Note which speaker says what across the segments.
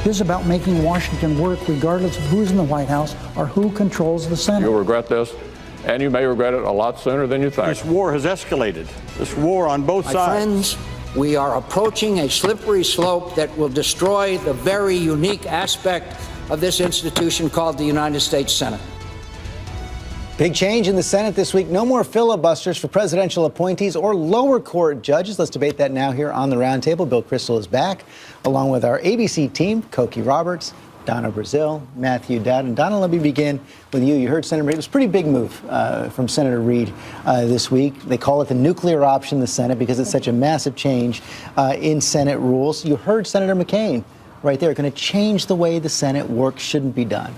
Speaker 1: This is about making Washington work regardless of who's in the White House or who controls the Senate.
Speaker 2: You'll regret this, and you may regret it a lot sooner than you think.
Speaker 3: This war has escalated. This war on both sides.
Speaker 4: My friends, we are approaching a slippery slope that will destroy the very unique aspect of this institution called the United States Senate.
Speaker 5: Big change in the Senate this week. No more filibusters for presidential appointees or lower court judges. Let's debate that now here on the Roundtable. Bill Kristol is back, along with our ABC team, Cokie Roberts, Donna Brazile, Matthew Dowd. And Donna, let me begin with you. You heard Senator Reid. It was a pretty big move from Senator Reid this week. They call it the nuclear option in the Senate because it's such a massive change in Senate rules. You heard Senator McCain right there, going to change the way the Senate works, shouldn't be done.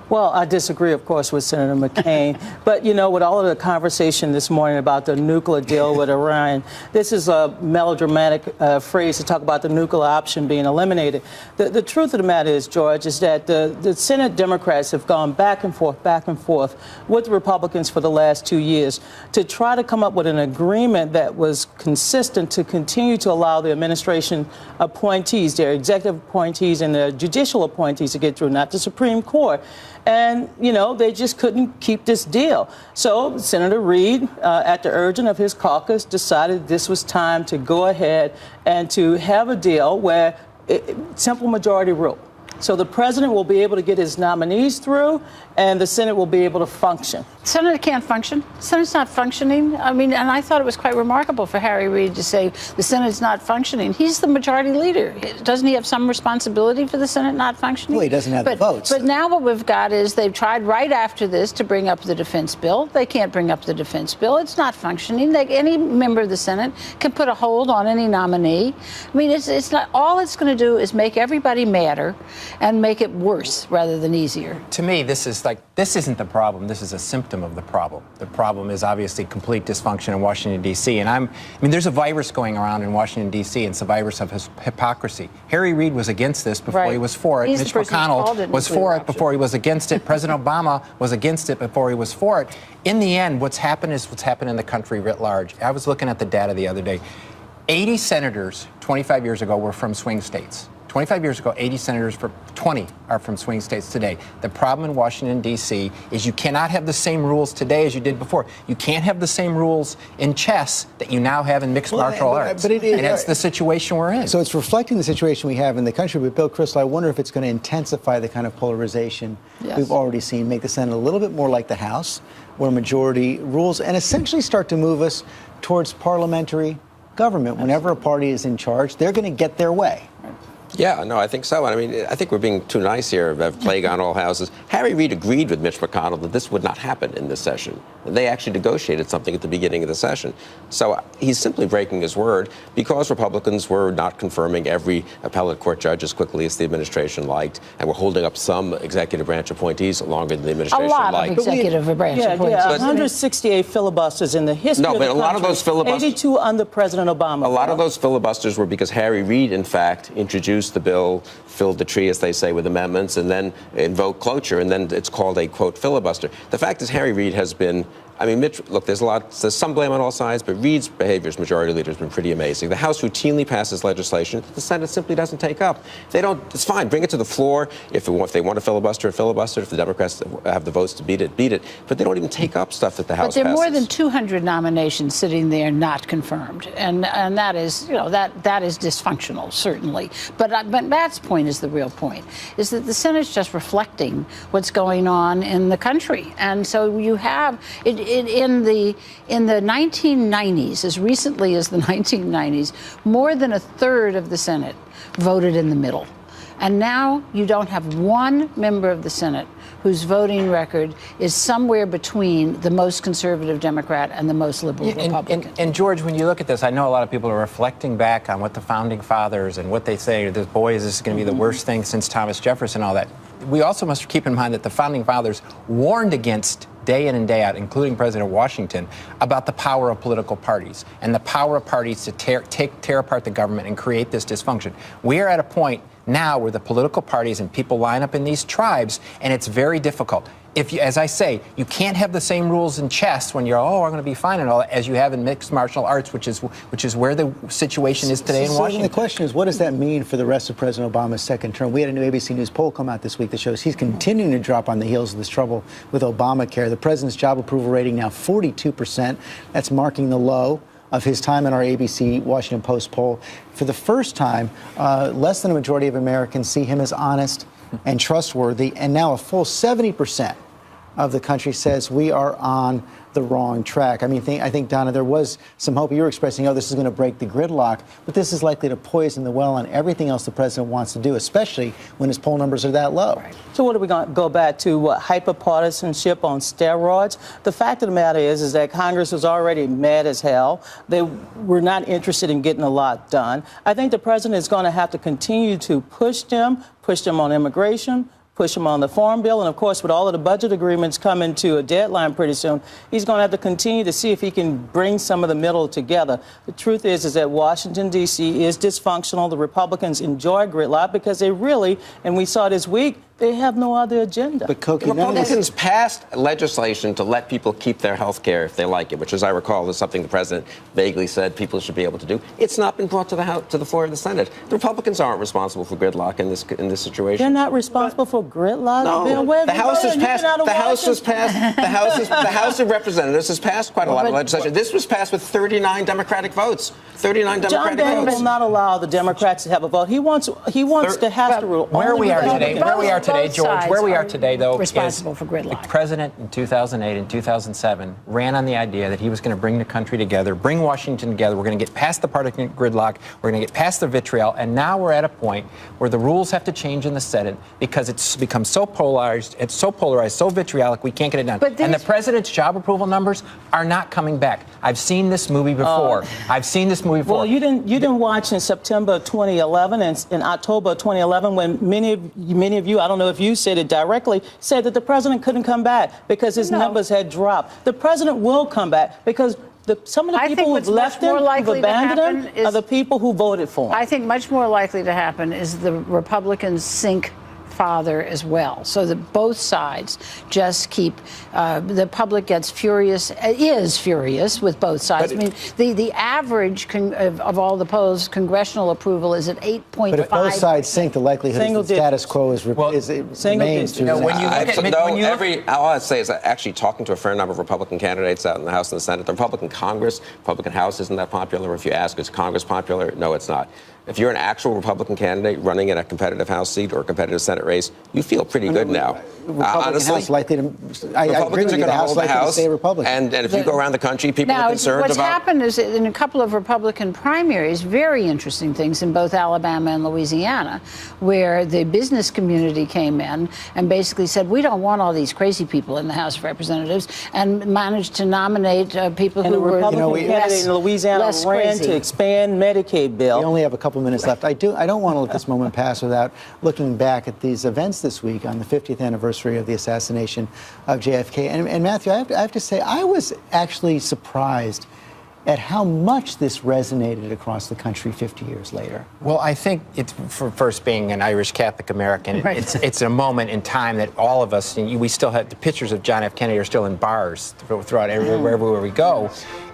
Speaker 6: Well, I disagree, of course, with Senator McCain. But, you know, with all of the conversation this morning about the nuclear deal with Iran, this is a melodramatic phrase to talk about the nuclear option being eliminated. The truth of the matter is, George, is that the Senate Democrats have gone back and forth with the Republicans for the last 2 years to try to come up with an agreement that was consistent to continue to allow the administration appointees, their executive appointees and their judicial appointees to get through, not the Supreme Court. And, you know, they just couldn't keep this deal. So Senator Reid, at the urging of his caucus, decided this was time to go ahead and to have a deal where simple majority rule. So the president will be able to get his nominees through, and the Senate will be able to function.
Speaker 7: The Senate can't function. The Senate's not functioning. I mean, and I thought it was quite remarkable for Harry Reid to say the Senate's not functioning. He's the majority leader. Doesn't he have some responsibility for the Senate not functioning?
Speaker 5: Well, he doesn't have the votes.
Speaker 7: But now what we've got is they've tried right after this to bring up the defense bill. They can't bring up the defense bill. It's not functioning. Any member of the Senate can put a hold on any nominee. I mean, it's not, all it's going to do is make everybody madder and make it worse rather than easier.
Speaker 8: To me, this isn't the problem. This is a symptom of the problem. The problem is obviously complete dysfunction in Washington, D.C. And I mean, there's a virus going around in Washington, D.C., and it's a virus of hypocrisy. Harry Reid was against this before he was for it.
Speaker 7: He's
Speaker 8: Mitch McConnell was for it before he was against it. President Obama was against it before he was for it. In the end, what's happened is what's happened in the country writ large. I was looking at the data the other day. 80 senators 25 years ago were from swing states. 25 years ago, 80 senators, 20 are from swing states today. The problem in Washington, D.C. is you cannot have the same rules today as you did before. You can't have the same rules in chess that you now have in mixed martial arts. And that's the situation we're in.
Speaker 5: So it's reflecting the situation we have in the country. But Bill Kristol, I wonder if it's going to intensify the kind of polarization we've already seen, make the Senate a little bit more like the House, where majority rules, and essentially start to move us towards parliamentary government. Whenever a party is in charge, they're going to get their way.
Speaker 9: Yeah, no, I think so. I mean, I think we're being too nice here, of plague on all houses. Harry Reid agreed with Mitch McConnell that this would not happen in this session. They actually negotiated something at the beginning of the session. So he's simply breaking his word because Republicans were not confirming every appellate court judge as quickly as the administration liked, and were holding up some executive branch appointees longer than the administration liked.
Speaker 7: A lot of executive branch appointees.
Speaker 6: Yeah, 168 filibusters in the history of the country.
Speaker 9: A lot of those filibusters,
Speaker 6: 82 under President Obama.
Speaker 9: A lot of those filibusters were because Harry Reid, in fact, introduced the bill, filled the tree, as they say, with amendments, and then invoked cloture, and then it's called a, quote, filibuster. The fact is Harry Reid has been, I mean, Mitch, look, there's some blame on all sides, but Reid's behavior as majority leader has been pretty amazing. The House routinely passes legislation that the Senate simply doesn't take up. They don't, it's fine, bring it to the floor. If they want to filibuster, filibuster. If the Democrats have the votes to beat it, beat it. But they don't even take up stuff that the House passes.
Speaker 7: But there are more than 200 nominations sitting there not confirmed. And that is, you know, that is dysfunctional, certainly. But Matt's point is the real point, is that the Senate's just reflecting what's going on in the country. And so you have, in the 1990s, as recently as the 1990s, more than a third of the Senate voted in the middle. And now you don't have one member of the Senate whose voting record is somewhere between the most conservative Democrat and the most liberal Republican.
Speaker 8: And George, when you look at this, I know a lot of people are reflecting back on what the founding fathers and what they say, this is going to be the worst thing since Thomas Jefferson and all that. We also must keep in mind that the founding fathers warned against day in and day out, including President Washington, about the power of political parties and the power of parties to tear apart the government and create this dysfunction. We are at a point now where the political parties and people line up in these tribes, and it's very difficult. if you, as I say, you can't have the same rules in chess when you're, I'm going to be fine and all that, as you have in mixed martial arts, which is where the situation is today in Washington.
Speaker 5: The question is, what does that mean for the rest of President Obama's second term? We had a new ABC News poll come out this week that shows he's continuing to drop on the heels of this trouble with Obamacare. The president's job approval rating now 42%. That's marking the low of his time in our ABC Washington Post poll. For the first time, less than a majority of Americans see him as honest and trustworthy, and now a full 70% of the country says we are on the wrong track. I mean, I think, Donna, there was some hope. You were expressing, this is going to break the gridlock, but this is likely to poison the well on everything else the president wants to do, especially when his poll numbers are that low.
Speaker 6: Right. So what are we going to go back to? Hyperpartisanship on steroids? The fact of the matter is that Congress was already mad as hell. They were not interested in getting a lot done. I think the president is going to have to continue to push them on immigration, push him on the Farm Bill. And, of course, with all of the budget agreements coming to a deadline pretty soon, he's going to have to continue to see if he can bring some of the middle together. The truth is that Washington, D.C. is dysfunctional. The Republicans enjoy gridlock because they really, and we saw this week, they have no other agenda.
Speaker 5: But
Speaker 9: the Republicans passed legislation to let people keep their health care if they like it, which, as I recall, is something the president vaguely said people should be able to do. It's not been brought to the House, to the floor of the Senate. The Republicans aren't responsible for gridlock in this situation.
Speaker 6: They're not responsible for gridlock.
Speaker 9: No, the House has passed. The House of Representatives has passed quite a lot of legislation. This was passed with 39 Democratic votes. 39 Democratic votes.
Speaker 6: John Boehner will not allow the Democrats to have a vote. He wants to have to rule.
Speaker 8: Where we are today, George, where we are today, though,
Speaker 7: responsible
Speaker 8: is
Speaker 7: for gridlock.
Speaker 8: The president in 2008 and 2007 ran on the idea that he was going to bring the country together, bring Washington together. We're going to get past the partisan gridlock. We're going to get past the vitriol. And now we're at a point where the rules have to change in the Senate because it's become so polarized, so vitriolic, we can't get it done. And the president's job approval numbers are not coming back. I've seen this movie before. Well,
Speaker 6: you didn't watch in September 2011 and in October 2011 when many of you, I don't know if you said it directly, said that the president couldn't come back because his numbers had dropped. The president will come back because some of the people who've left him, who've abandoned him, are the people who voted for him.
Speaker 7: I think much more likely to happen is the Republicans sink father as well, so that both sides just keep the public is furious with both sides. I mean, the average of all the polls, congressional approval is at 8.5.
Speaker 5: But if both sides sink, the likelihood is the status quo remains.
Speaker 9: All I'd say is that actually talking to a fair number of Republican candidates out in the House and the Senate, the Republican Congress, Republican House isn't that popular. If you ask, is Congress popular? No, it's not. If you're an actual Republican candidate running in a competitive House seat or a competitive Senate race, you feel pretty good now. Honestly,
Speaker 5: House likely to.
Speaker 9: Republicans are going to hold the House,
Speaker 5: and
Speaker 9: if you go around the country, people are concerned
Speaker 7: what's happened is in a couple of Republican primaries, very interesting things in both Alabama and Louisiana, where the business community came in and basically said, we don't want all these crazy people in the House of Representatives, and managed to nominate people who were
Speaker 6: Republican candidate in Louisiana ran to expand Medicaid bill.
Speaker 5: We only have a couple minutes left. I don't want to let this moment pass without looking back at these events this week on the 50th anniversary of the assassination of JFK. And Matthew, I have to say, I was actually surprised at how much this resonated across the country 50 years later.
Speaker 8: Well, I think it's, for first being an Irish Catholic American, it's a moment in time that all of us, we still have the pictures of John F. Kennedy are still in bars throughout everywhere we go.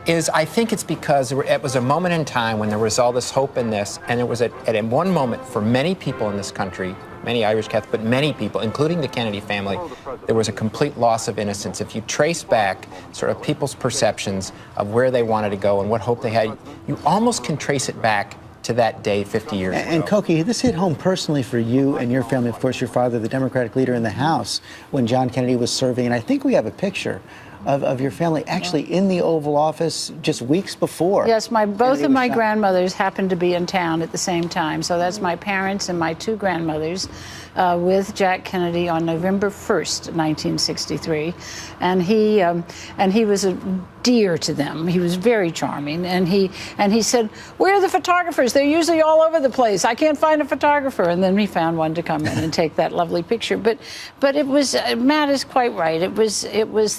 Speaker 8: I think it's because it was a moment in time when there was all this hope in this, and it was at one moment for many people in this country, many Irish Catholics, but many people, including the Kennedy family, there was a complete loss of innocence. If you trace back sort of people's perceptions of where they wanted to go and what hope they had, you almost can trace it back to that day 50 years ago.
Speaker 5: And Koki, this hit home personally for you and your family. Of course, your father, the Democratic leader in the House, when John Kennedy was serving. And I think we have a picture of your family actually in the Oval Office just weeks before.
Speaker 7: Yes, both of my grandmothers happened to be in town at the same time. So that's my parents and my two grandmothers with Jack Kennedy on November 1st, 1963. And he was a dear to them. He was very charming, and he said, "Where are the photographers? They're usually all over the place. I can't find a photographer." And then he found one to come in and take that lovely picture. But it was Matt is quite right. It was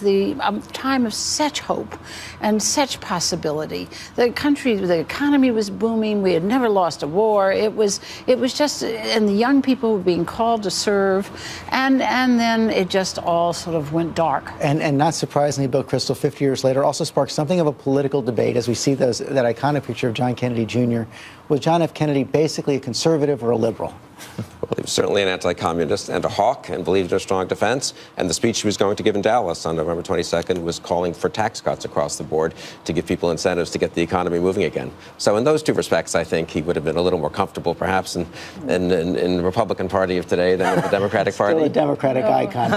Speaker 7: the time of such hope and such possibility. The economy was booming. We had never lost a war. It was just, and the young people were being called to serve, and then it just all sort of went dark.
Speaker 5: And not surprisingly, Bill Kristol, 50 years later, also sparked something of a political debate as we see that iconic picture of John Kennedy Jr. Was John F. Kennedy basically a conservative or a liberal?
Speaker 9: Well, he was certainly an anti-communist and a hawk and believed in a strong defense. And the speech he was going to give in Dallas on November 22nd was calling for tax cuts across the board to give people incentives to get the economy moving again. So in those two respects, I think he would have been a little more comfortable, perhaps, in the Republican Party of today than in the Democratic Party.
Speaker 5: Still a Democratic icon.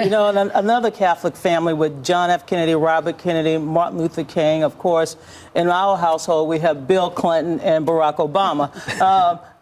Speaker 6: You know, another Catholic family with John F. Kennedy, Robert Kennedy, Martin Luther King, of course. In our household, we have Bill Clinton and Barack Obama.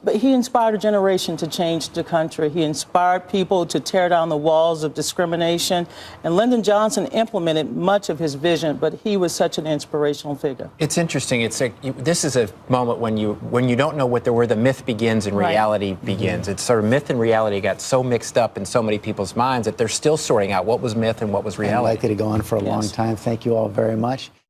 Speaker 6: But he inspired a generation to change the country. He inspired people to tear down the walls of discrimination. And Lyndon Johnson implemented much of his vision, but he was such an inspirational figure.
Speaker 8: It's interesting. It's this is a moment when you don't know where the myth begins and reality begins. It's sort of myth and reality got so mixed up in so many people's minds that they're still sorting out what was myth and what was reality.
Speaker 5: And likely to go on for a long time. Thank you all very much.